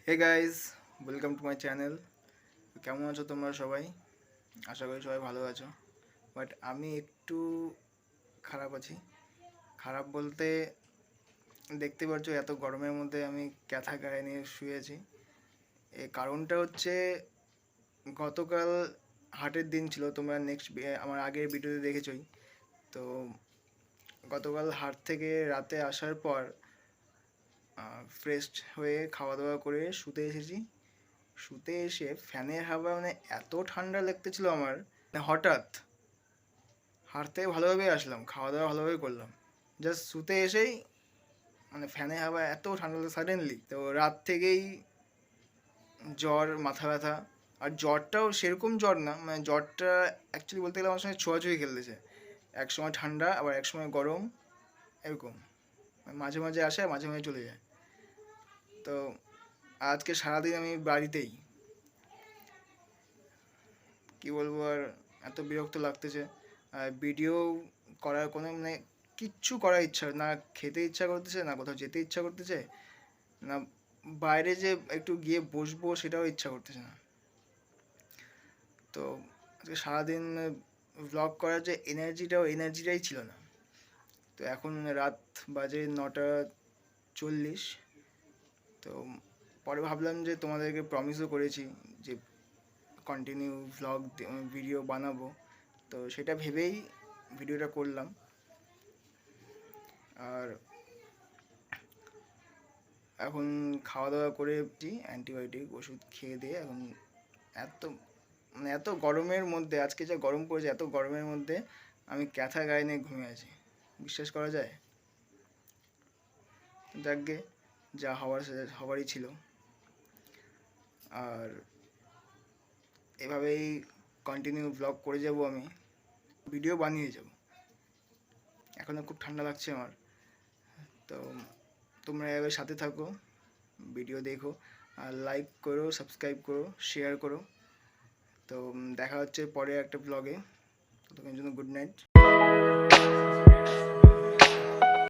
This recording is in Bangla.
Hey guys, welcome to my channel. কেমন আছো তোমরা সবাই? আশা করি সবাই ভালো আছো। বাট আমি একটু খারাপ আছি। খারাপ বলতে দেখতে পাচ্ছ এত গরমের মধ্যে আমি ক্যাথা গায়ে নিয়ে শুয়েছি। এর কারণটা হচ্ছে গতকাল হাটের দিন ছিল, তোমরা আমার আগের ভিডিওতে দেখেছোই। তো গতকাল হাট থেকে রাতে আসার পর ফ্রেশ হয়ে খাওয়া দাওয়া করে শুতে এসেছি। শুতে এসে ফ্যানের হাওয়া এত ঠান্ডা লাগতেছিল আমার, হঠাৎ হাট থেকে ভালোভাবে আসলাম, খাওয়া দাওয়া ভালোভাবে করলাম, জাস্ট শুতে এসেই ফ্যানের হাওয়া এত ঠান্ডা লাগলো সাডেনলি। তো রাত থেকেই জ্বর, মাথা ব্যথা। আর জ্বরটাও সেরকম জ্বর না, জ্বরটা অ্যাকচুয়ালি বলতে গেলে আমার সঙ্গে ছোঁয়াছুঁয়ি খেলতেছে। এক সময় ঠান্ডা, আবার এক সময় গরম, এরকম মাঝে মাঝে আসে, মাঝে মাঝে চলে যায়। তো আজকে সারাদিন আমি বাড়িতেই, কি বলবো আর, এত বিরক্ত লাগতেছে। আর ভিডিও করার কোনো কিচ্ছু করার ইচ্ছা না, খেতে ইচ্ছা করতেছে না, কোথাও যেতে ইচ্ছা করতেছে না, বাইরে যে একটু গিয়ে বসবো সেটাও ইচ্ছা করতেছে না। তো আজকে সারাদিন ব্লগ করার যে এনার্জিটাই ছিল না। তো এখন রাত বাজে 9:40। তো পরে ভাবলাম যে তোমাদেরকে প্রমিসও করেছি যে কন্টিনিউ ভ্লগ ভিডিও বানাবো, তো সেটা ভেবেই ভিডিওটা করলাম। আর এখন খাওয়া দাওয়া করে অ্যান্টিবায়োটিক ওষুধ খেয়ে দিয়ে এখন এত এত গরমের মধ্যে, আজকে যা গরম পড়েছে, এত গরমের মধ্যে আমি ক্যাথা গায়ে নিয়ে ঘুমিয়ে আছি। বিশ্বাস করা যায়? যাকগে, যা হওয়ারই ছিল। আর এভাবেই কন্টিনিউ ব্লগ করে যাব, আমি ভিডিও বানিয়ে যাব। এখনও খুব ঠান্ডা লাগছে আমার। তো তোমরা এভাবে সাথে থাকো, ভিডিও দেখো, আর লাইক করো, সাবস্ক্রাইব করো, শেয়ার করো। তো দেখা হচ্ছে পরে একটা ব্লগে। ততক্ষণের জন্য গুড নাইট।